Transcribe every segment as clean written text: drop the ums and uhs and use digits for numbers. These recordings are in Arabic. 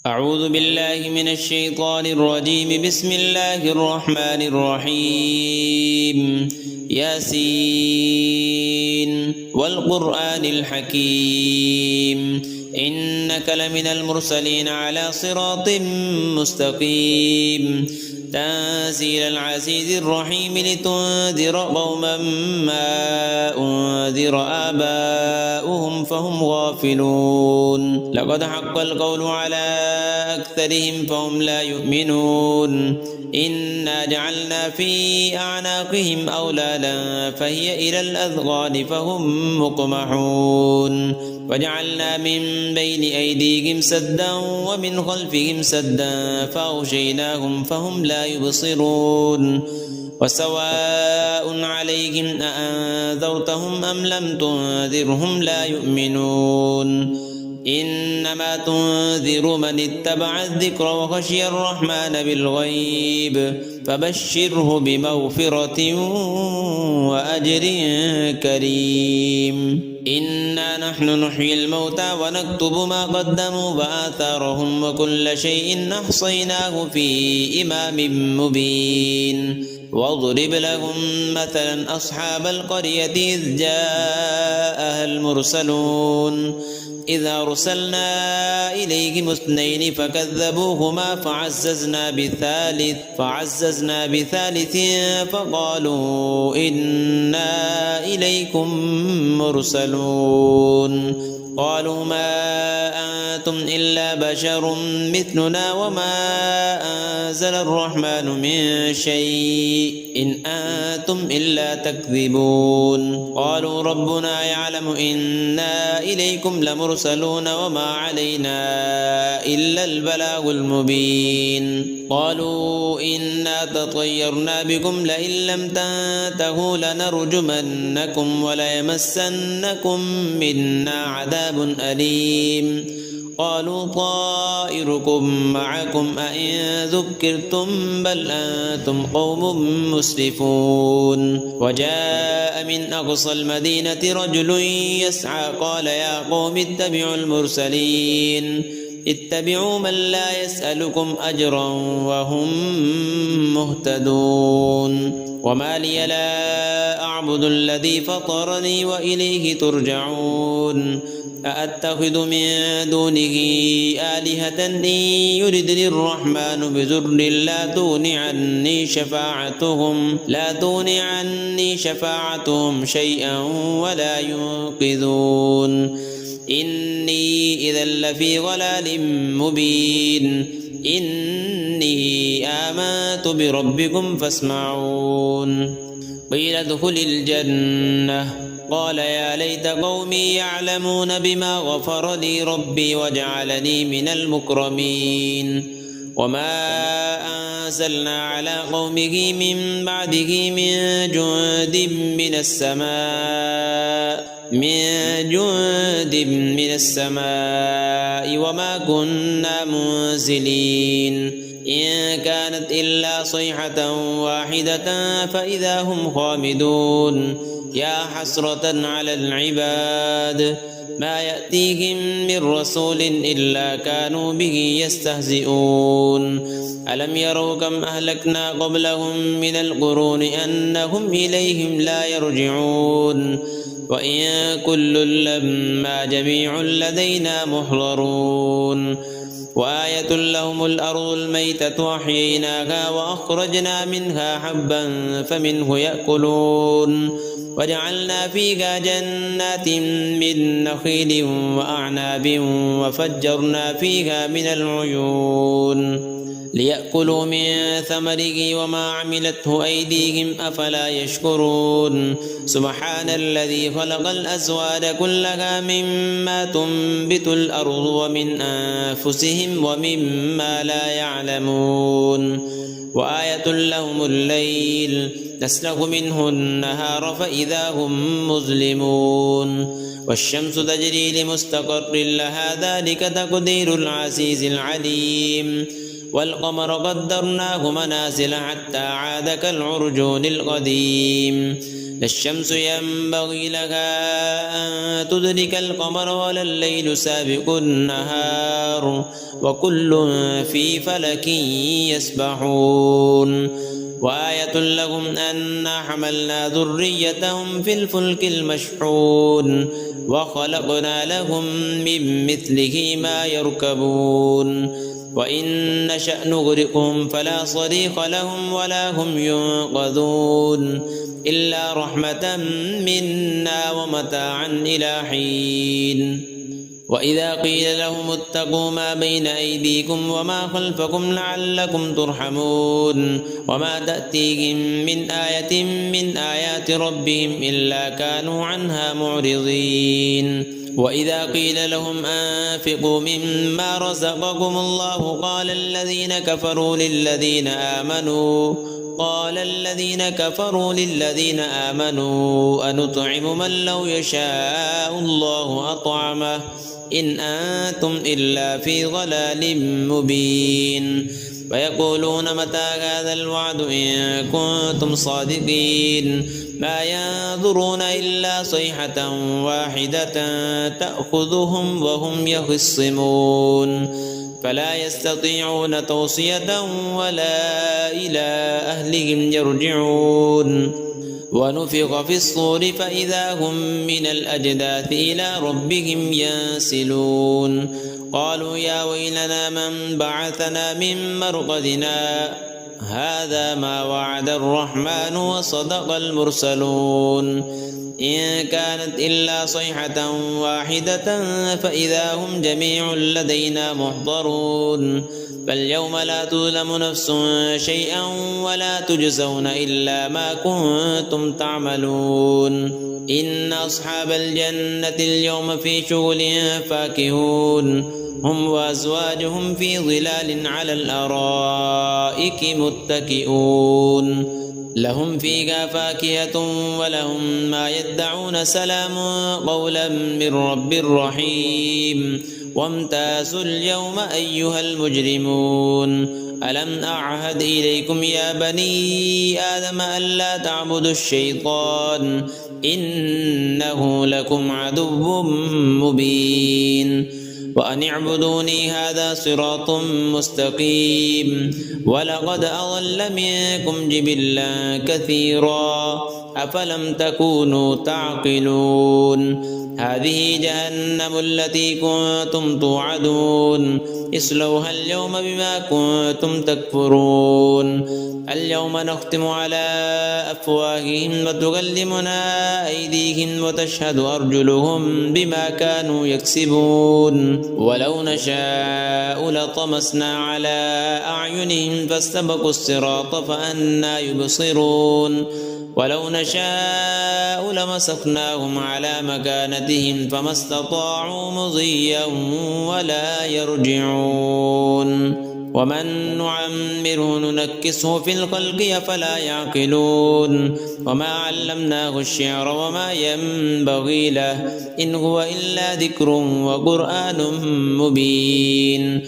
أعوذ بالله من الشيطان الرجيم. بسم الله الرحمن الرحيم. ياسين والقرآن الحكيم إنك لمن المرسلين على صراط مستقيم تنزيل العزيز الرحيم لتنذر قوما ما أنذر آباؤهم فهم غافلون. لقد حق القول على أكثرهم فهم لا يؤمنون. إنا جعلنا في أعناقهم أغلالا فهي إلى الأذقان فهم مقمحون وجعلنا من بين أيديهم سدا ومن خلفهم سدا فأغشيناهم فهم لا يبصرون. وسواء عليهم أأنذرتهم أم لم تنذرهم لا يؤمنون. إنما تنذر من اتبع الذكر وخشي الرحمن بالغيب فبشره بمغفرة وأجر كريم. إنا نحن نحيي الموتى ونكتب ما قدموا وآثارهم وكل شيء أحصيناه في إمام مبين. واضرب لهم مثلا أصحاب القرية إذ جاءها المرسلون إذ أرسلنا إليهم اثنين فكذبوهما فعززنا بثالث فقالوا إنا إليكم مرسلون. قالوا ما أنتم إلا بشر مثلنا وما أنزل الرحمن من شيء إن أنتم إلا تكذبون. قالوا ربنا يعلم إنا إليكم لمرسلون وما علينا إلا البلاغ المبين. قالوا إنا تطيرنا بكم لئن لم تنتهوا لنرجمنكم وليمسنكم منا عذاب أليم. قالوا طائركم معكم أئن ذكرتم بل أنتم قوم مسرفون. وجاء من أقصى المدينة رجل يسعى قال يا قوم اتبعوا المرسلين اتبعوا من لا يسألكم أجرا وهم مهتدون. وما لي لا أعبد الذي فطرني وإليه ترجعون. أأتخذ من دونه آلهة إن يردني الرحمن بضر لا تغن عني شفاعتهم شيئا ولا ينقذون. إني إذا لفي ضلال مبين. إني آمنت بربكم فاسمعون. قيل ادخل الجنة قال يا ليت قومي يعلمون بما غفر لي ربي وجعلني من المكرمين. وما أنزلنا على قومه من بعده من جند من السماء وما كنا منزلين. إن كانت إلا صيحة واحدة فإذا هم خامدون. يا حسرة على العباد ما يأتيهم من رسول إلا كانوا به يستهزئون. ألم يروا كم أهلكنا قبلهم من القرون أنهم إليهم لا يرجعون. وإن كل لما جميع لدينا محضرون. وآية لهم الأرض الميتة أحييناها وأخرجنا منها حبا فمنه يأكلون. وجعلنا فيها جنات من نخيل وأعناب وفجرنا فيها من العيون ليأكلوا من ثمره وما عملته أيديهم أفلا يشكرون. سبحان الذي خلق الأزواج كلها مما تنبت الأرض ومن أنفسهم ومما لا يعلمون. وآية لهم الليل نسلخ منه النهار فإذا هم مظلمون. والشمس تجري لمستقر لها ذلك تقدير العزيز العليم. والقمر قدرناه منازل حتى عاد كالعرجون القديم. لا الشمس ينبغي لها أن تدرك القمر ولا الليل سابق النهار وكل في فلك يسبحون وآية لهم أنا حملنا ذريتهم في الفلك المشحون وخلقنا لهم من مثله ما يركبون وإن نشأ نغرقهم فلا صريخ لهم ولا هم ينقذون إلا رحمة منا ومتاعا إلى حين وإذا قيل لهم اتقوا ما بين أيديكم وما خلفكم لعلكم ترحمون وما تأتيهم من آية من آيات ربهم إلا كانوا عنها معرضين وإذا قيل لهم أنفقوا مما رزقكم الله قال الذين كفروا للذين آمنوا أنطعم من لو يشاء الله أطعمه إن أنتم إلا في ضلال مبين ويقولون متى هذا الوعد إن كنتم صادقين ما ينظرون إلا صيحة واحدة تأخذهم وهم يخصمون فلا يستطيعون توصية ولا إلى أهلهم يرجعون ونفخ في الصور فإذا هم من الأجداث إلى ربهم ينسلون قالوا يا ويلنا من بعثنا من مرقدنا هذا ما وعد الرحمن وصدق المرسلون إن كانت إلا صيحة واحدة فإذا هم جميع لدينا محضرون فاليوم لا تظلم نفس شيئا ولا تجزون إلا ما كنتم تعملون إن أصحاب الجنة اليوم في شغل فاكهون هم وأزواجهم في ظلال على الأرائك متكئون لهم فيها فاكهة ولهم ما يدعون سلام قولا من رب رحيم وامتازوا اليوم أيها المجرمون ألم أعهد إليكم يا بني آدم ألا تعبدوا الشيطان إنه لكم عدو مبين وأن اعبدوني هذا صراط مستقيم ولقد أضل منكم جبلا كثيرا أفلم تكونوا تعقلون هذه جهنم التي كنتم توعدون اصلوها اليوم بما كنتم تكفرون اليوم نختم على أفواههم وتكلمنا أيديهم وتشهد أرجلهم بما كانوا يكسبون ولو نشاء لطمسنا على أعينهم فاستبقوا الصراط فأنى يبصرون ولو نشاء لمسخناهم على مكانتهم فما استطاعوا مضيا ولا يرجعون ومن نعمره ننكسه في الخلق أفلا يعقلون وما علمناه الشعر وما ينبغي له إن هو إلا ذكر وقرآن مبين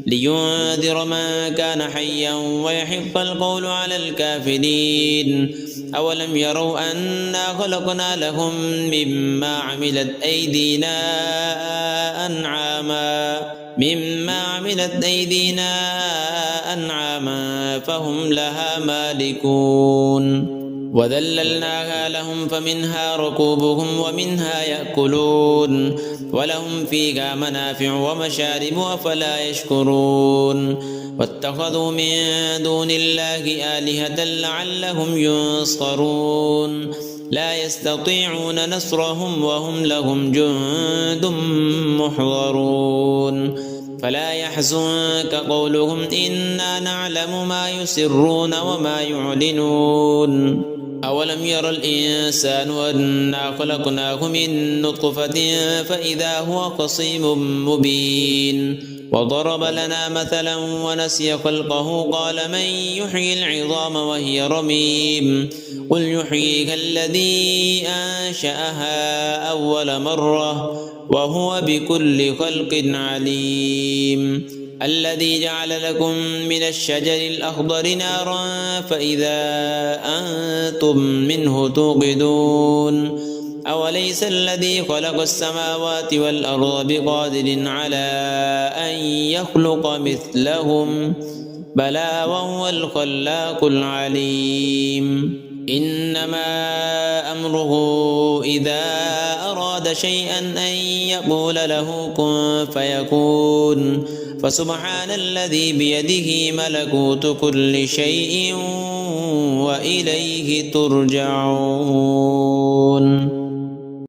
لينذر من كان حيا ويحق القول على الكافرين أولم يروا أنا خلقنا لهم مما عملت أيدينا أنعاما فهم لها مالكون وذللناها لهم فمنها ركوبهم ومنها يأكلون ولهم فيها منافع ومشارب أفلا يشكرون واتخذوا من دون الله آلهة لعلهم ينصرون لا يستطيعون نصرهم وهم لهم جند محضرون فلا يحزنك قولهم إنا نعلم ما يسرون وما يعلنون أولم ير الإنسان أنا خلقناه من نطفة فإذا هو خصيم مبين وضرب لنا مثلا ونسي خلقه قال من يحيي العظام وهي رميم قل يحييها الذي أنشأها أول مرة وهو بكل خلق عليم الذي جعل لكم من الشجر الأخضر نارا فإذا أنتم منه توقدون أوليس الذي خلق السماوات والأرض بقادر على أن يخلق مثلهم بلى وهو الخلاق العليم إنما أمره إذا أراد شيئا أن يقول له كن فيكون فسبحان الذي بيده ملكوت كل شيء وإليه ترجعون.